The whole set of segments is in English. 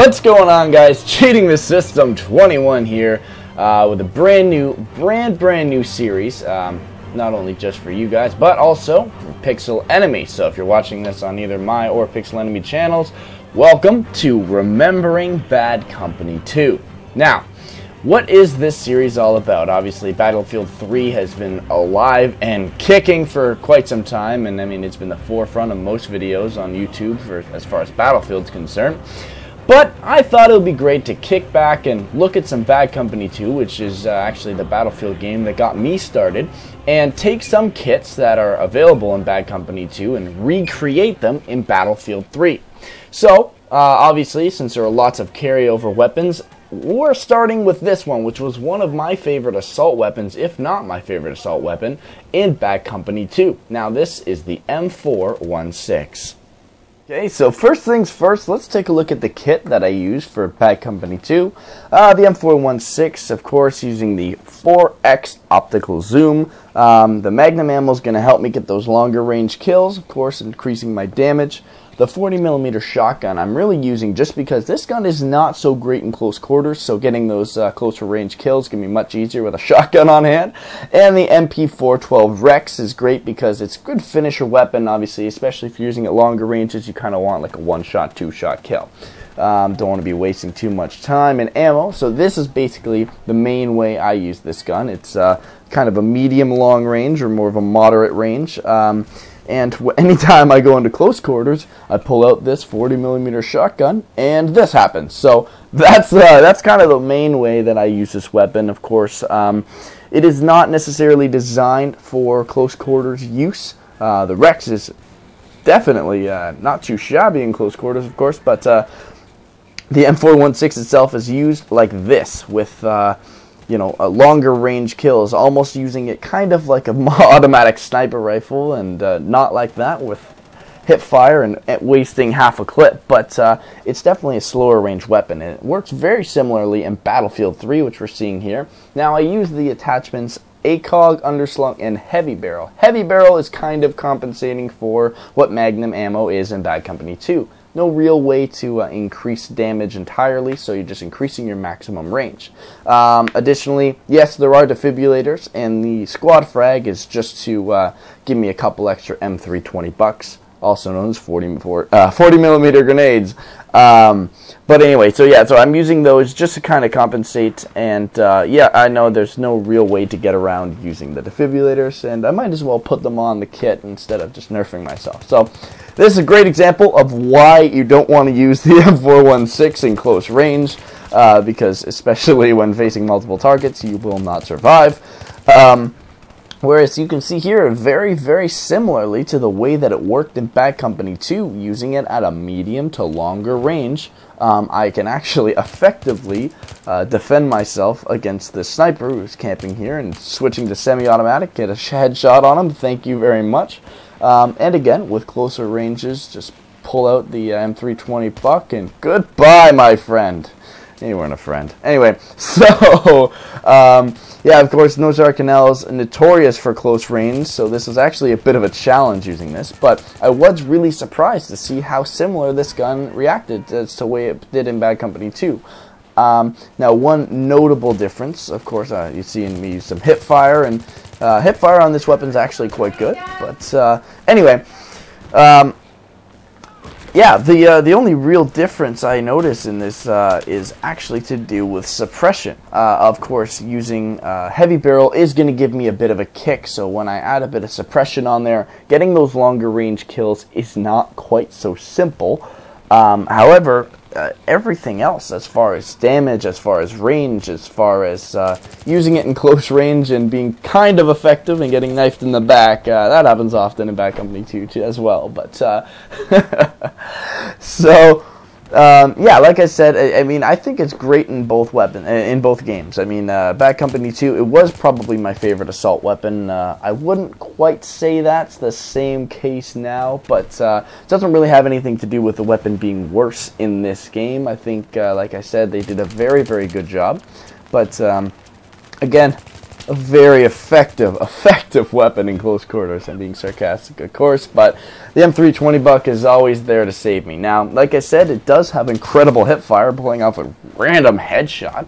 What's going on, guys? Cheating the System 21 here with a brand new series, not only just for you guys but also for Pixel Enemy. So if you're watching this on either my or Pixel Enemy channels, welcome to Remembering Bad Company 2. Now, what is this series all about? Obviously, Battlefield 3 has been alive and kicking for quite some time, and I mean, it's been the forefront of most videos on YouTube as far as Battlefield's concerned. But I thought it would be great to kick back and look at some Bad Company 2, which is actually the Battlefield game that got me started, and take some kits that are available in Bad Company 2 and recreate them in Battlefield 3. So, obviously, since there are lots of carryover weapons, we're starting with this one, which was one of my favorite assault weapons, if not my favorite assault weapon, in Bad Company 2. Now, this is the M416. Okay, so first things first, let's take a look at the kit that I used for Bad Company 2. The M416, of course, using the 4x optical zoom. The Magnum ammo is going to help me get those longer range kills, of course, increasing my damage. The 40mm shotgun I'm really using just because this gun is not so great in close quarters, so getting those closer range kills can be much easier with a shotgun on hand. And the MP412 Rex is great because it's a good finisher weapon, obviously, especially if you're using it longer ranges. You kind of want like a one-shot, two-shot kill. Don't want to be wasting too much time and ammo, so this is basically the main way I use this gun. It's kind of a medium long range or more of a moderate range. And anytime I go into close quarters, I pull out this 40mm shotgun, and this happens. So that's kind of the main way that I use this weapon. Of course, it is not necessarily designed for close quarters use. The Rex is definitely not too shabby in close quarters, of course, but the M416 itself is used like this with you know, a longer range kills, almost using it kind of like a automatic sniper rifle, and not like that with hip fire and wasting half a clip, but it's definitely a slower range weapon, and it works very similarly in Battlefield 3, which we're seeing here. Now, I use the attachments ACOG, Under-slung, and Heavy Barrel. Heavy Barrel is kind of compensating for what Magnum ammo is in Bad Company 2. No real way to increase damage entirely, so you're just increasing your maximum range. Additionally, yes, there are defibrillators, and the squad frag is just to give me a couple extra M3 $20, also known as 40mm grenades. But anyway, so yeah, so I'm using those just to kind of compensate, and yeah, I know there's no real way to get around using the defibrillators, and I might as well put them on the kit instead of just nerfing myself. So this is a great example of why you don't want to use the M416 in close range, because especially when facing multiple targets, you will not survive. Whereas you can see here, very, very similarly to the way that it worked in Bad Company 2, using it at a medium to longer range, I can actually effectively defend myself against the sniper who's camping here, and switching to semi-automatic, get a headshot on him, thank you very much. And again, with closer ranges, just pull out the M320 buck, and goodbye, my friend. You weren't a friend. Anyway, so, yeah, of course, Nozar Canel's notorious for close range, so this was actually a bit of a challenge using this, but I was really surprised to see how similar this gun reacted as to the way it did in Bad Company 2. Now, one notable difference, of course, you see in me use some hip fire, and hip fire on this weapon is actually quite good, but anyway, yeah, the only real difference I notice in this is actually to do with suppression. Of course, using Heavy Barrel is going to give me a bit of a kick, so when I add a bit of suppression on there, getting those longer range kills is not quite so simple. However, everything else, as far as damage, as far as range, as far as using it in close range and being kind of effective and getting knifed in the back, that happens often in Bad Company 2 as well. But so yeah, like I said, I mean, I think it's great in both games. I mean, Bad Company 2, it was probably my favorite assault weapon. I wouldn't quite say that's the same case now, but it doesn't really have anything to do with the weapon being worse in this game. I think, like I said, they did a very, very good job. But again, a very effective weapon in close quarters. I'm being sarcastic, of course, but the M320 buck is always there to save me. Now, like I said, it does have incredible hip fire, pulling off a random headshot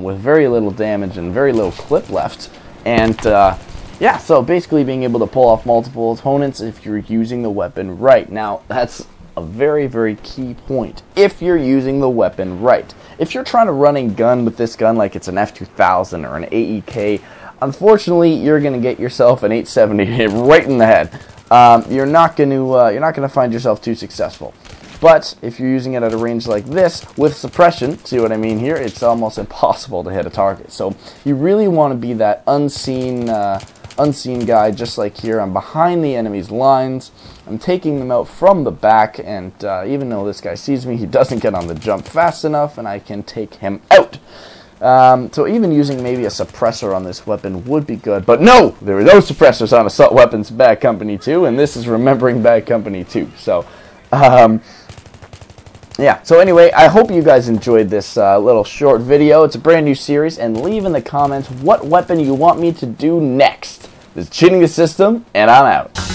with very little damage and very little clip left. And yeah, so basically being able to pull off multiple opponents if you're using the weapon right. Now, that's a very, very key point. If you're using the weapon right. If you're trying to run and gun with this gun like it's an F2000 or an AEK, unfortunately, you're going to get yourself an 870 hit right in the head. You're not going to find yourself too successful. But if you're using it at a range like this with suppression, see what I mean here? It's almost impossible to hit a target. So you really want to be that unseen guy, just like here. I'm behind the enemy's lines. I'm taking them out from the back, and even though this guy sees me, he doesn't get on the jump fast enough, and I can take him out. So even using maybe a suppressor on this weapon would be good, but no! There are no suppressors on Assault Weapons Bad Company 2, and this is remembering Bad Company 2. So, yeah, so anyway, I hope you guys enjoyed this little short video. It's a brand new series, and leave in the comments what weapon you want me to do next. This is Cheating the System, and I'm out.